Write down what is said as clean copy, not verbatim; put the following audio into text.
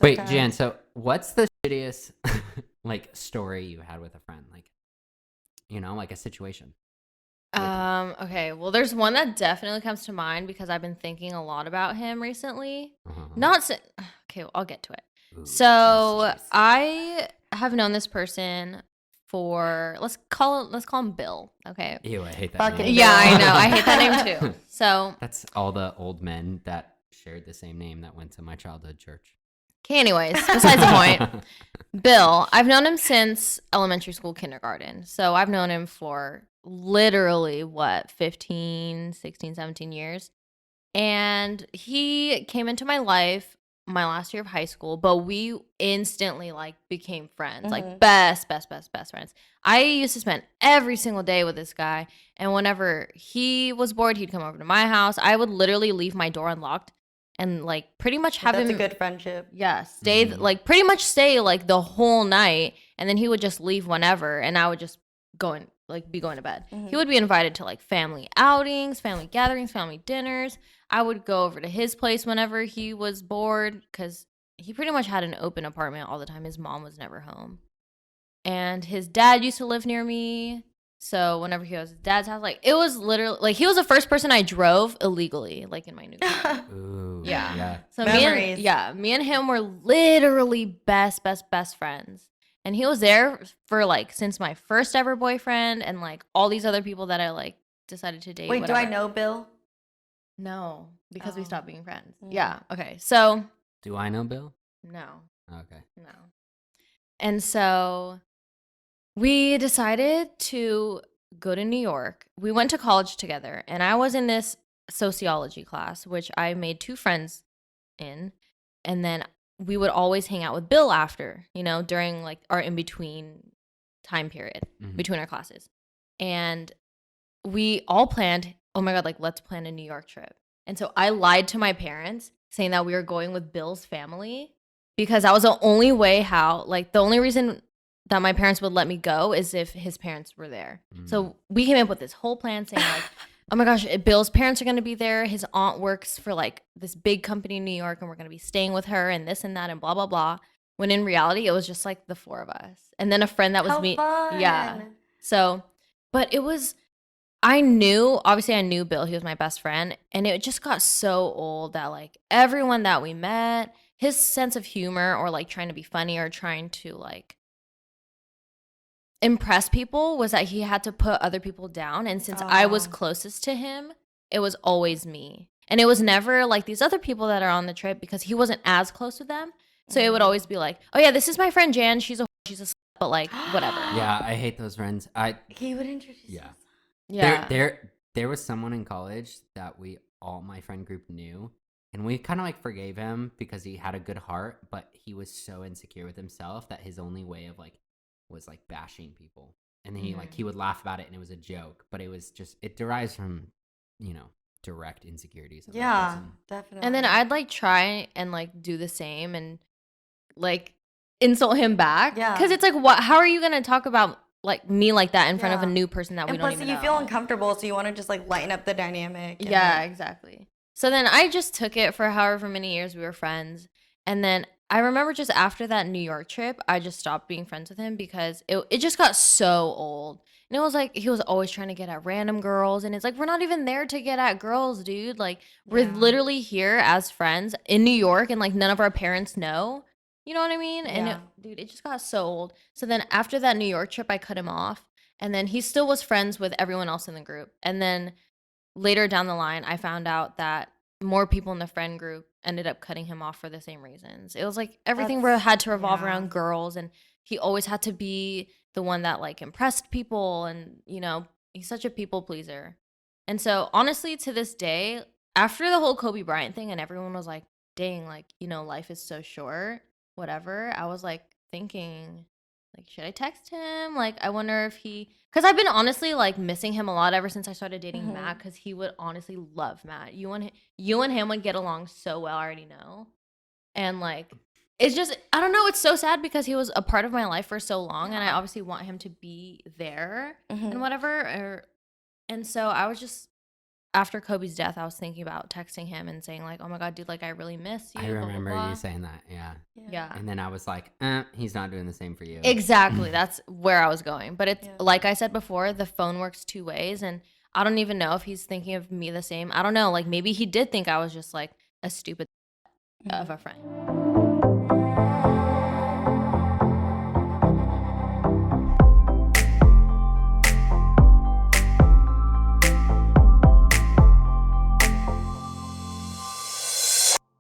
Wait, Okay. Jan, so what's the shittiest like story you had with a friend? Like, like a situation. Okay, well, there's one that definitely comes to mind because I've been thinking a lot about him recently. Uh-huh. Not so, okay, well, I'll get to it. Ooh, So juicy. I have known this person for let's call him Bill. Okay. Ew, I hate that Fucking name. Yeah, I Bill. know. I hate that name too. So That's all the old men that shared the same name that went to my childhood church. okay, anyways, besides the point. Bill, I've known him since elementary school, kindergarten. So I've known him for literally 15, 16, 17 years. And he came into my life my last year of high school, but we instantly like became friends, like best friends. I used to spend every single day with this guy. And whenever he was bored, he'd come over to my house. I would literally leave my door unlocked and like pretty much have That's him a good friendship. stay like pretty much stay like the whole night, and then he would just leave whenever, and I would just be going to bed. He would be invited to like family outings, family gatherings, family dinners. I would go over to his place whenever he was bored because he pretty much had an open apartment all the time. His mom was never home, and his dad used to live near me. So whenever he was at his dad's house, like it was literally like he was the first person I drove illegally, like in my new car. Ooh, Yeah. So Memories. me and him were literally best friends. And he was there for like since my first ever boyfriend and like all these other people that I like decided to date. Wait, whatever. do I know Bill? No, because we stopped being friends. Mm. Yeah. Okay. So Do I know Bill? no. Okay. No. And so we decided to go to New York. We went to college together, and I was in this sociology class, which I made two friends in. And then we would always hang out with Bill after, during like our in between time period between our classes. And we all planned, oh my God, like let's plan a New York trip. And so I lied to my parents saying that we were going with Bill's family because that was the only way the only reason that my parents would let me go is if his parents were there. So we came up with this whole plan saying like, oh my gosh, Bill's parents are going to be there. His aunt works for like this big company in New York and we're going to be staying with her and this and that and blah, blah, blah. When in reality, it was just like the four of us. And then a friend that was How me. fun. Yeah. So, but I knew Bill, he was my best friend. And it just got so old that like everyone that we met, his sense of humor or like trying to be funny or trying to like impress people was that he had to put other people down. And since I was closest to him, it was always me. And it was never like these other people that are on the trip because he wasn't as close with them. So it would always be like, oh yeah, this is my friend Jan. She's a slut, but like whatever. Yeah, I hate those friends. He would introduce Yeah. us. Yeah. There was someone in college that my friend group knew, and we kind of like forgave him because he had a good heart, but he was so insecure with himself that his only way of like was like bashing people. And then he would laugh about it and it was a joke, but it derives from, direct insecurities. Of that Yeah, person. definitely. And then I'd like try and like do the same and like insult him back. Yeah. Because it's like, how are you going to talk about like me like that in front of a new person that we and don't plus even you know? feel uncomfortable, so you want to just like lighten up the dynamic. and, Yeah, like, exactly. So then I just took it for however many years we were friends. And then I remember just after that New York trip, I just stopped being friends with him because it just got so old. And it was like he was always trying to get at random girls. And it's like, we're not even there to get at girls, dude. Like, we're Yeah. literally here as friends in New York and like none of our parents know. You know what I mean? And Yeah. dude, it just got so old. So then after that New York trip, I cut him off. And then he still was friends with everyone else in the group. And then later down the line, I found out that more people in the friend group ended up cutting him off for the same reasons. It was like everything had to revolve around girls, and he always had to be the one that like impressed people, and he's such a people pleaser. And so honestly, to this day, after the whole Kobe Bryant thing and everyone was like, dang, like, life is so short, whatever, I was like thinking, like, should I text him? Like, I wonder if because I've been honestly like missing him a lot ever since I started dating Matt, because he would honestly love Matt. You and him would get along so well, I already know. And like, it's just, I don't know, it's so sad because he was a part of my life for so long, and I obviously want him to be there and whatever. And so I was just, after Kobe's death, I was thinking about texting him and saying like, "Oh my god, dude, like I really miss you." I blah, blah, remember blah. you saying that. Yeah. Yeah. And then I was like, he's not doing the same for you. Exactly. That's where I was going. But it's Yeah. like I said before, the phone works two ways, and I don't even know if he's thinking of me the same. I don't know. Like maybe he did think I was just like a stupid of a friend.